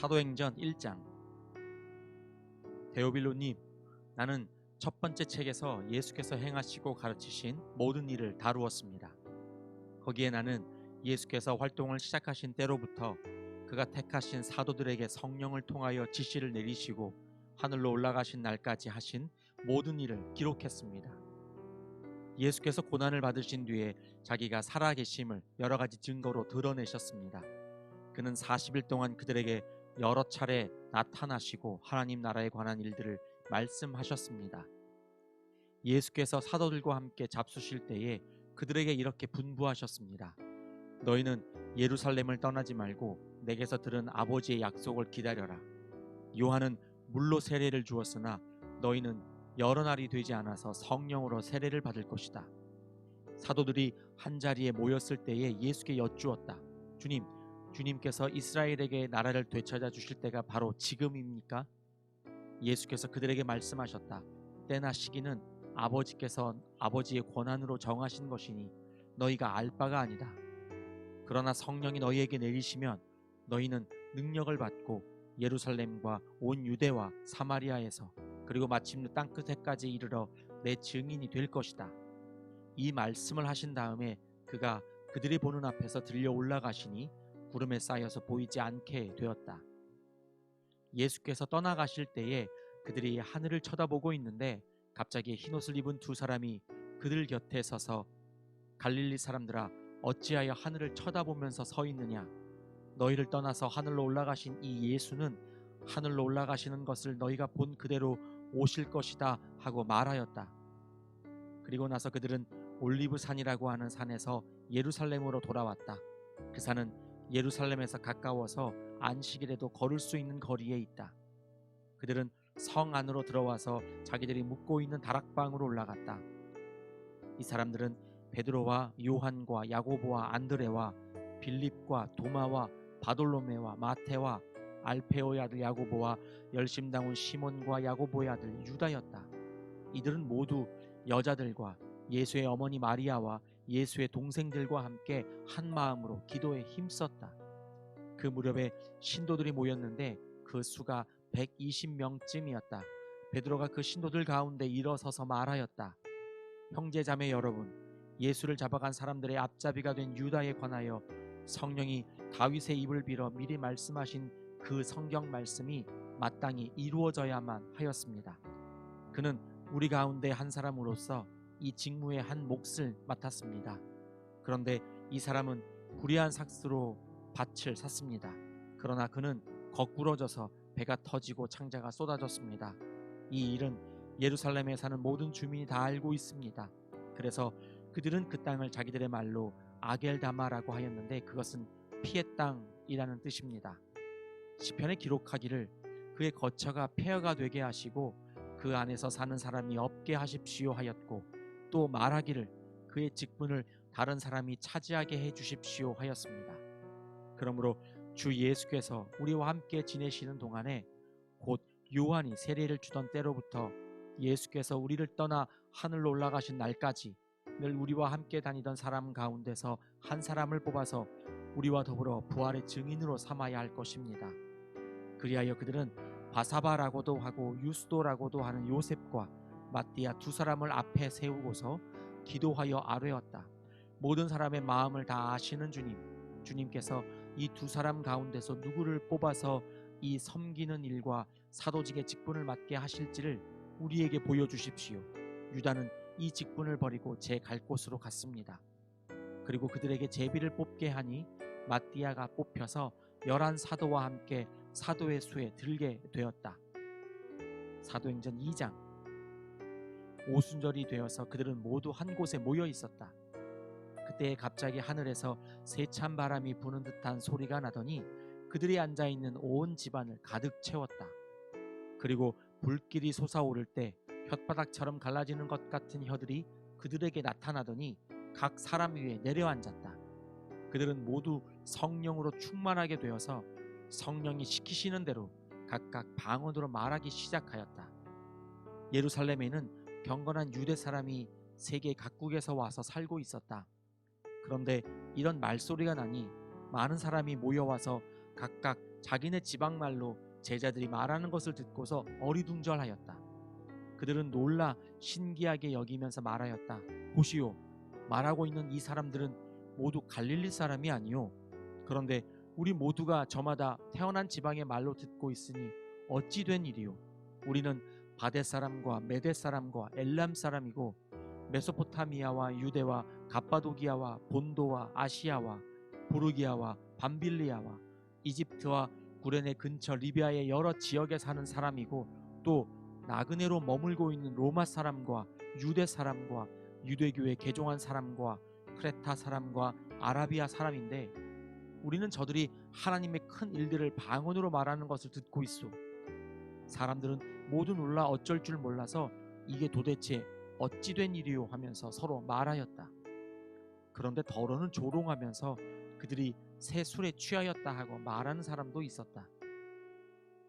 사도행전 1장. 데오빌로님, 나는 첫 번째 책에서 예수께서 행하시고 가르치신 모든 일을 다루었습니다. 거기에 나는 예수께서 활동을 시작하신 때로부터 그가 택하신 사도들에게 성령을 통하여 지시를 내리시고 하늘로 올라가신 날까지 하신 모든 일을 기록했습니다. 예수께서 고난을 받으신 뒤에 자기가 살아계심을 여러 가지 증거로 드러내셨습니다. 그는 40일 동안 그들에게 여러 차례 나타나시고 하나님 나라에 관한 일들을 말씀하셨습니다. 예수께서 사도들과 함께 잡수실 때에 그들에게 이렇게 분부하셨습니다. 너희는 예루살렘을 떠나지 말고 내게서 들은 아버지의 약속을 기다려라. 요한은 물로 세례를 주었으나 너희는 여러 날이 되지 않아서 성령으로 세례를 받을 것이다. 사도들이 한자리에 모였을 때에 예수께 여쭈었다. 주님께서 이스라엘에게 나라를 되찾아 주실 때가 바로 지금입니까? 예수께서 그들에게 말씀하셨다. 때나 시기는 아버지께서 아버지의 권한으로 정하신 것이니 너희가 알 바가 아니다. 그러나 성령이 너희에게 내리시면 너희는 능력을 받고 예루살렘과 온 유대와 사마리아에서 그리고 마침내 땅끝에까지 이르러 내 증인이 될 것이다. 이 말씀을 하신 다음에 그가 그들이 보는 앞에서 들려 올라가시니 구름에 쌓여서 보이지 않게 되었다. 예수께서 떠나가실 때에 그들이 하늘을 쳐다보고 있는데 갑자기 흰옷을 입은 두 사람이 그들 곁에 서서 갈릴리 사람들아, 어찌하여 하늘을 쳐다보면서 서 있느냐? 너희를 떠나서 하늘로 올라가신 이 예수는 하늘로 올라가시는 것을 너희가 본 그대로 오실 것이다 하고 말하였다. 그리고 나서 그들은 올리브 산이라고 하는 산에서 예루살렘으로 돌아왔다. 그 산은 예루살렘에서 가까워서 안식일에도 걸을 수 있는 거리에 있다. 그들은 성 안으로 들어와서 자기들이 묵고 있는 다락방으로 올라갔다. 이 사람들은 베드로와 요한과 야고보와 안드레와 빌립과 도마와 바돌로메와 마테와 알페오의 아들 야고보와 열심당원 시몬과 야고보의 아들 유다였다. 이들은 모두 여자들과 예수의 어머니 마리아와 예수의 동생들과 함께 한 마음으로 기도에 힘썼다. 그 무렵에 신도들이 모였는데 그 수가 120명쯤이었다. 베드로가 그 신도들 가운데 일어서서 말하였다. 형제자매 여러분, 예수를 잡아간 사람들의 앞잡이가 된 유다에 관하여 성령이 다윗의 입을 빌어 미리 말씀하신 그 성경 말씀이 마땅히 이루어져야만 하였습니다. 그는 우리 가운데 한 사람으로서 이 직무의 한 몫을 맡았습니다. 그런데 이 사람은 불의한 삭스로 밭을 샀습니다. 그러나 그는 거꾸러져서 배가 터지고 창자가 쏟아졌습니다. 이 일은 예루살렘에 사는 모든 주민이 다 알고 있습니다. 그래서 그들은 그 땅을 자기들의 말로 아겔다마라고 하였는데 그것은 피의 땅이라는 뜻입니다. 시편에 기록하기를 그의 거처가 폐허가 되게 하시고 그 안에서 사는 사람이 없게 하십시오 하였고, 또 말하기를 그의 직분을 다른 사람이 차지하게 해 주십시오 하였습니다. 그러므로 주 예수께서 우리와 함께 지내시는 동안에 곧 요한이 세례를 주던 때로부터 예수께서 우리를 떠나 하늘로 올라가신 날까지 늘 우리와 함께 다니던 사람 가운데서 한 사람을 뽑아서 우리와 더불어 부활의 증인으로 삼아야 할 것입니다. 그리하여 그들은 바사바라고도 하고 유스도라고도 하는 요셉과 마띠아 두 사람을 앞에 세우고서 기도하여 아뢰었다. 모든 사람의 마음을 다 아시는 주님께서 이 두 사람 가운데서 누구를 뽑아서 이 섬기는 일과 사도직의 직분을 맡게 하실지를 우리에게 보여주십시오. 유다는 이 직분을 버리고 제 갈 곳으로 갔습니다. 그리고 그들에게 제비를 뽑게 하니 마띠아가 뽑혀서 11 사도와 함께 사도의 수에 들게 되었다. 사도행전 2장. 오순절이 되어서 그들은 모두 한 곳에 모여 있었다. 그때 갑자기 하늘에서 세찬 바람이 부는 듯한 소리가 나더니 그들이 앉아 있는 온 집안을 가득 채웠다. 그리고 불길이 솟아오를 때 혓바닥처럼 갈라지는 것 같은 혀들이 그들에게 나타나더니 각 사람 위에 내려앉았다. 그들은 모두 성령으로 충만하게 되어서 성령이 시키시는 대로 각각 방언으로 말하기 시작하였다. 예루살렘에는 경건한 유대 사람이 세계 각국에서 와서 살고 있었다. 그런데 이런 말소리가 나니 많은 사람이 모여와서 각각 자기네 지방말로 제자들이 말하는 것을 듣고서 어리둥절하였다. 그들은 놀라 신기하게 여기면서 말하였다. 보시오, 말하고 있는 이 사람들은 모두 갈릴리 사람이 아니요. 그런데 우리 모두가 저마다 태어난 지방의 말로 듣고 있으니 어찌 된 일이요? 우리는 바데 사람과 메데 사람과 엘람 사람이고 메소포타미아와 유대와 갑바도기아와 본도와 아시아와 부르기아와 밤빌리아와 이집트와 구레네 근처 리비아의 여러 지역에 사는 사람이고 또 나그네로 머물고 있는 로마 사람과 유대 사람과 유대교에 개종한 사람과 크레타 사람과 아라비아 사람인데 우리는 저들이 하나님의 큰 일들을 방언으로 말하는 것을 듣고 있소. 사람들은 모두 놀라 어쩔 줄 몰라서 이게 도대체 어찌 된 일이요 하면서 서로 말하였다. 그런데 더러는 조롱하면서 그들이 새 술에 취하였다 하고 말하는 사람도 있었다.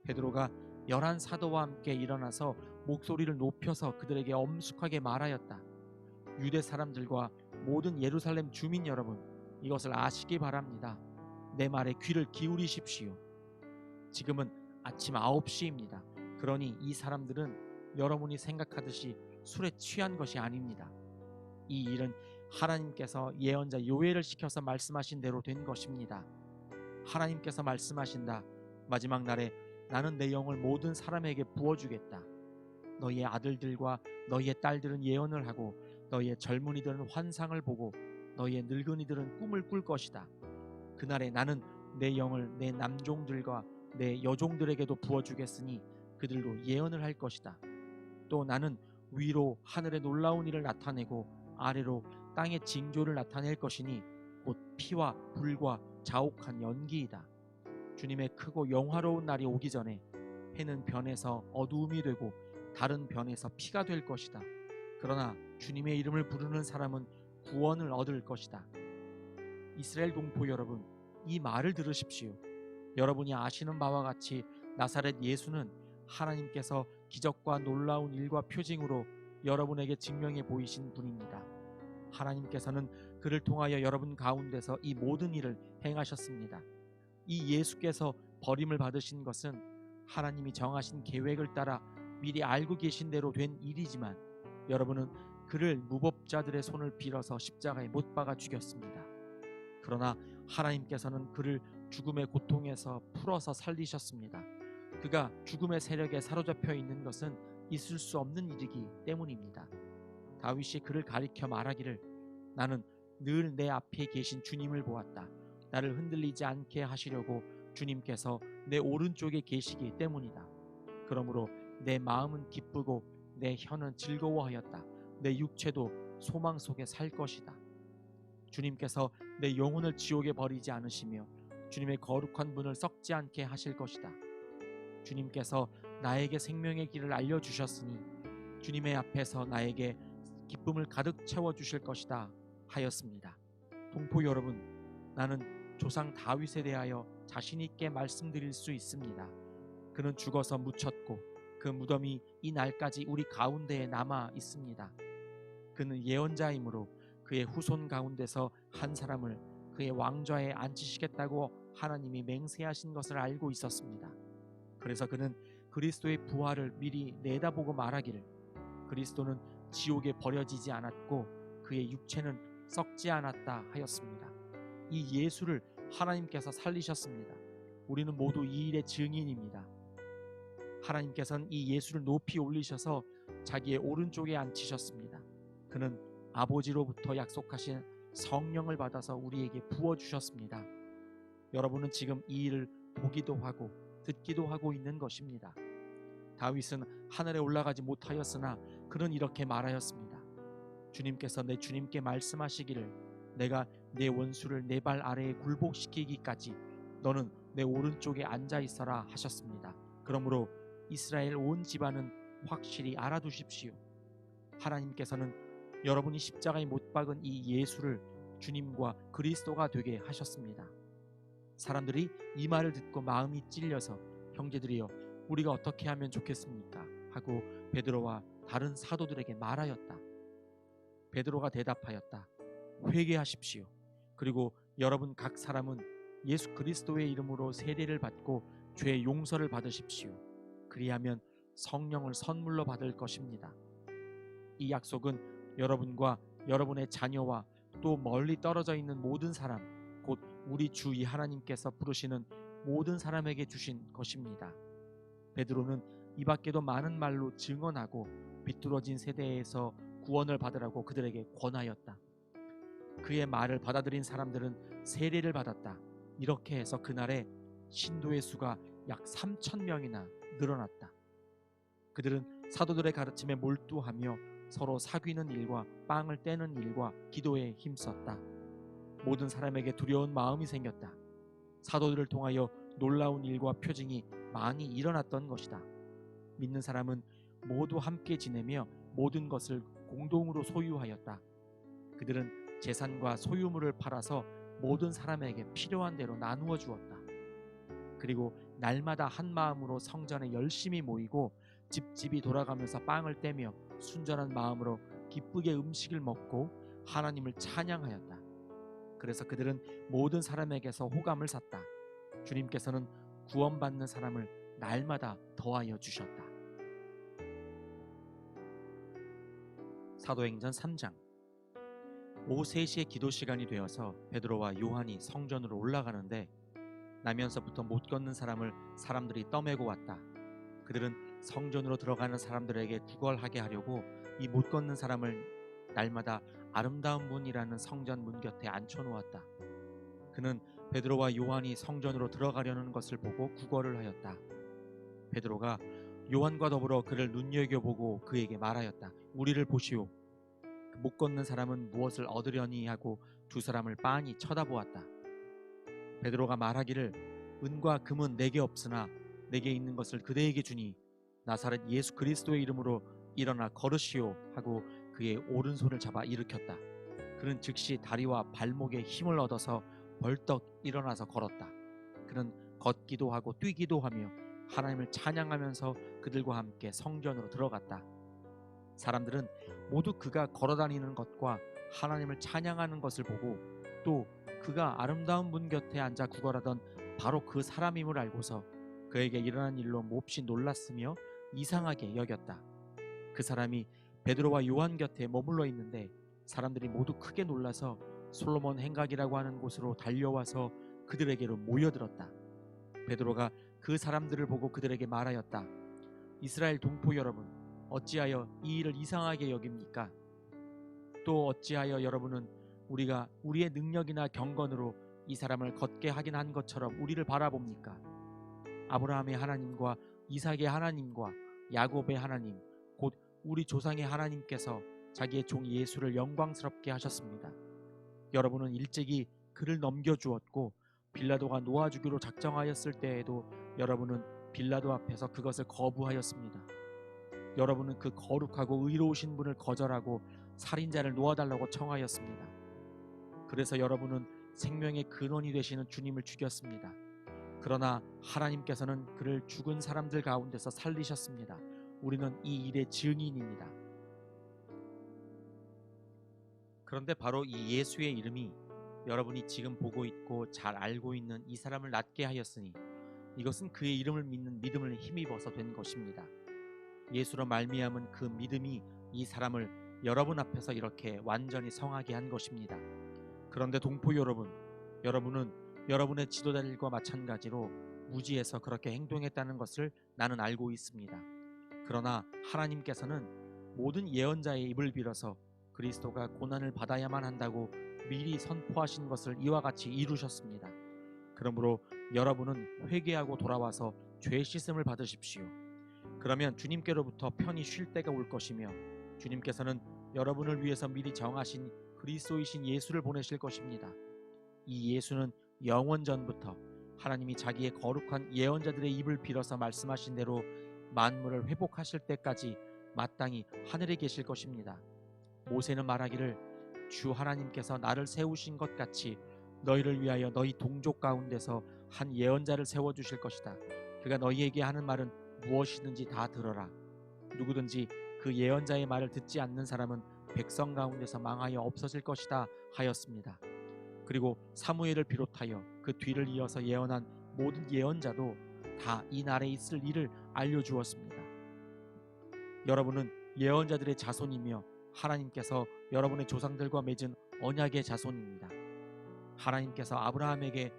베드로가 11 사도와 함께 일어나서 목소리를 높여서 그들에게 엄숙하게 말하였다. 유대 사람들과 모든 예루살렘 주민 여러분, 이것을 아시기 바랍니다. 내 말에 귀를 기울이십시오. 지금은 아침 9시입니다. 그러니 이 사람들은 여러분이 생각하듯이 술에 취한 것이 아닙니다. 이 일은 하나님께서 예언자 요엘을 시켜서 말씀하신 대로 된 것입니다. 하나님께서 말씀하신다. 마지막 날에 나는 내 영을 모든 사람에게 부어주겠다. 너희의 아들들과 너희의 딸들은 예언을 하고 너희의 젊은이들은 환상을 보고 너희의 늙은이들은 꿈을 꿀 것이다. 그날에 나는 내 영을 내 남종들과 내 여종들에게도 부어주겠으니 그들도 예언을 할 것이다. 또 나는 위로 하늘의 놀라운 일을 나타내고 아래로 땅의 징조를 나타낼 것이니 곧 피와 불과 자옥한 연기이다. 주님의 크고 영화로운 날이 오기 전에 해는 변해서 어두움이 되고 달은 변해서 피가 될 것이다. 그러나 주님의 이름을 부르는 사람은 구원을 얻을 것이다. 이스라엘 동포 여러분, 이 말을 들으십시오. 여러분이 아시는 바와 같이 나사렛 예수는 하나님께서 기적과 놀라운 일과 표징으로 여러분에게 증명해 보이신 분입니다. 하나님께서는 그를 통하여 여러분 가운데서 이 모든 일을 행하셨습니다. 이 예수께서 버림을 받으신 것은 하나님이 정하신 계획을 따라 미리 알고 계신 대로 된 일이지만 여러분은 그를 무법자들의 손을 빌어서 십자가에 못 박아 죽였습니다. 그러나 하나님께서는 그를 죽음의 고통에서 풀어서 살리셨습니다. 그가 죽음의 세력에 사로잡혀 있는 것은 있을 수 없는 일이기 때문입니다. 다윗이 그를 가리켜 말하기를 나는 늘 내 앞에 계신 주님을 보았다. 나를 흔들리지 않게 하시려고 주님께서 내 오른쪽에 계시기 때문이다. 그러므로 내 마음은 기쁘고 내 혀는 즐거워하였다. 내 육체도 소망 속에 살 것이다. 주님께서 내 영혼을 지옥에 버리지 않으시며 주님의 거룩한 분을 썩지 않게 하실 것이다. 주님께서 나에게 생명의 길을 알려주셨으니 주님의 앞에서 나에게 기쁨을 가득 채워주실 것이다 하였습니다. 동포 여러분, 나는 조상 다윗에 대하여 자신 있게 말씀드릴 수 있습니다. 그는 죽어서 묻혔고 그 무덤이 이 날까지 우리 가운데에 남아 있습니다. 그는 예언자이므로 그의 후손 가운데서 한 사람을 그의 왕좌에 앉히시겠다고 하나님이 맹세하신 것을 알고 있었습니다. 그래서 그는 그리스도의 부활을 미리 내다보고 말하기를 그리스도는 지옥에 버려지지 않았고 그의 육체는 썩지 않았다 하였습니다. 이 예수를 하나님께서 살리셨습니다. 우리는 모두 이 일의 증인입니다. 하나님께서는 이 예수를 높이 올리셔서 자기의 오른쪽에 앉히셨습니다. 그는 아버지로부터 약속하신 성령을 받아서 우리에게 부어주셨습니다. 여러분은 지금 이 일을 보기도 하고 듣기도 하고 있는 것입니다. 다윗은 하늘에 올라가지 못하였으나 그는 이렇게 말하였습니다. 주님께서 내 주님께 말씀하시기를 내가 내 원수를 내 발 아래에 굴복시키기까지 너는 내 오른쪽에 앉아 있어라 하셨습니다. 그러므로 이스라엘 온 집안은 확실히 알아두십시오. 하나님께서는 여러분이 십자가에 못 박은 이 예수를 주님과 그리스도가 되게 하셨습니다. 사람들이 이 말을 듣고 마음이 찔려서 형제들이여 우리가 어떻게 하면 좋겠습니까? 하고 베드로와 다른 사도들에게 말하였다. 베드로가 대답하였다. 회개하십시오. 그리고 여러분 각 사람은 예수 그리스도의 이름으로 세례를 받고 죄 용서를 받으십시오. 그리하면 성령을 선물로 받을 것입니다. 이 약속은 여러분과 여러분의 자녀와 또 멀리 떨어져 있는 모든 사람, 곧 우리 주 이 하나님께서 부르시는 모든 사람에게 주신 것입니다. 베드로는 이 밖에도 많은 말로 증언하고 비뚤어진 세대에서 구원을 받으라고 그들에게 권하였다. 그의 말을 받아들인 사람들은 세례를 받았다. 이렇게 해서 그날에 신도의 수가 약 3,000명이나 늘어났다. 그들은 사도들의 가르침에 몰두하며 서로 사귀는 일과 빵을 떼는 일과 기도에 힘썼다. 모든 사람에게 두려운 마음이 생겼다. 사도들을 통하여 놀라운 일과 표징이 많이 일어났던 것이다. 믿는 사람은 모두 함께 지내며 모든 것을 공동으로 소유하였다. 그들은 재산과 소유물을 팔아서 모든 사람에게 필요한 대로 나누어 주었다. 그리고 날마다 한 마음으로 성전에 열심히 모이고 집집이 돌아가면서 빵을 떼며 순전한 마음으로 기쁘게 음식을 먹고 하나님을 찬양하였다. 그래서 그들은 모든 사람에게서 호감을 샀다. 주님께서는 구원받는 사람을 날마다 더하여 주셨다. 사도행전 3장. 오후 3시에 기도 시간이 되어서 베드로와 요한이 성전으로 올라가는데 나면서부터 못 걷는 사람을 사람들이 떠매고 왔다. 그들은 성전으로 들어가는 사람들에게 구걸하게 하려고 이 못 걷는 사람을 날마다 아름다운 문이라는 성전 문 곁에 앉혀놓았다. 그는 베드로와 요한이 성전으로 들어가려는 것을 보고 구걸을 하였다. 베드로가 요한과 더불어 그를 눈여겨보고 그에게 말하였다. 우리를 보시오. 그 못 걷는 사람은 무엇을 얻으려니 하고 두 사람을 빤히 쳐다보았다. 베드로가 말하기를 은과 금은 내게 없으나 내게 있는 것을 그대에게 주니 나사렛 예수 그리스도의 이름으로 일어나 걸으시오 하고 그의 오른손을 잡아 일으켰다. 그는 즉시 다리와 발목에 힘을 얻어서 벌떡 일어나서 걸었다. 그는 걷기도 하고 뛰기도 하며 하나님을 찬양하면서 그들과 함께 성전으로 들어갔다. 사람들은 모두 그가 걸어다니는 것과 하나님을 찬양하는 것을 보고 또 그가 아름다운 문 곁에 앉아 구걸하던 바로 그 사람임을 알고서 그에게 일어난 일로 몹시 놀랐으며 이상하게 여겼다. 그 사람이 베드로와 요한 곁에 머물러 있는데 사람들이 모두 크게 놀라서 솔로몬 행각이라고 하는 곳으로 달려와서 그들에게로 모여들었다. 베드로가 그 사람들을 보고 그들에게 말하였다. 이스라엘 동포 여러분, 어찌하여 이 일을 이상하게 여깁니까? 또 어찌하여 여러분은 우리가 우리의 능력이나 경건으로 이 사람을 걷게 하긴 한 것처럼 우리를 바라봅니까? 아브라함의 하나님과 이삭의 하나님과 야곱의 하나님, 곧 우리 조상의 하나님께서 자기의 종 예수를 영광스럽게 하셨습니다. 여러분은 일찍이 그를 넘겨주었고 빌라도가 놓아주기로 작정하였을 때에도 여러분은 빌라도 앞에서 그것을 거부하였습니다. 여러분은 그 거룩하고 의로우신 분을 거절하고 살인자를 놓아달라고 청하였습니다. 그래서 여러분은 생명의 근원이 되시는 주님을 죽였습니다. 그러나 하나님께서는 그를 죽은 사람들 가운데서 살리셨습니다. 우리는 이 일의 증인입니다. 그런데 바로 이 예수의 이름이 여러분이 지금 보고 있고 잘 알고 있는 이 사람을 낫게 하였으니 이것은 그의 이름을 믿는 믿음을 힘입어서 된 것입니다. 예수로 말미암은 그 믿음이 이 사람을 여러분 앞에서 이렇게 완전히 성하게 한 것입니다. 그런데 동포 여러분, 여러분은 여러분의 지도자들과 마찬가지로 무지해서 그렇게 행동했다는 것을 나는 알고 있습니다. 그러나 하나님께서는 모든 예언자의 입을 빌어서 그리스도가 고난을 받아야만 한다고 미리 선포하신 것을 이와 같이 이루셨습니다. 그러므로 여러분은 회개하고 돌아와서 죄 씻음을 받으십시오. 그러면 주님께로부터 편히 쉴 때가 올 것이며 주님께서는 여러분을 위해서 미리 정하신 그리스도이신 예수를 보내실 것입니다. 이 예수는 영원 전부터 하나님이 자기의 거룩한 예언자들의 입을 빌어서 말씀하신 대로 만물을 회복하실 때까지 마땅히 하늘에 계실 것입니다. 모세는 말하기를 주 하나님께서 나를 세우신 것 같이 너희를 위하여 너희 동족 가운데서 한 예언자를 세워주실 것이다. 그가 너희에게 하는 말은 무엇이든지 다 들어라. 누구든지 그 예언자의 말을 듣지 않는 사람은 백성 가운데서 망하여 없어질 것이다 하였습니다. 그리고 사무엘을 비롯하여 그 뒤를 이어서 예언한 모든 예언자도 다 이 날에 있을 일을 알려주었습니다. 여러분은 예언자들의 자손이며 하나님께서 여러분의 조상들과 맺은 언약의 자손입니다. 하나님께서 아브라함에게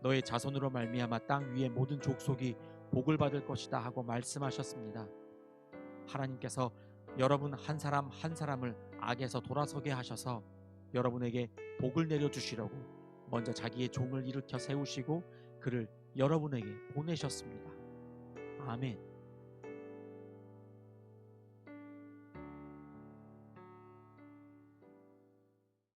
너의 자손으로 말미암아 땅 위의 모든 족속이 복을 받을 것이다 하고 말씀하셨습니다. 하나님께서 여러분 한 사람 한 사람을 악에서 돌아서게 하셔서 여러분에게 복을 내려주시려고 먼저 자기의 종을 일으켜 세우시고 그를 여러분에게 보내셨습니다. 아멘.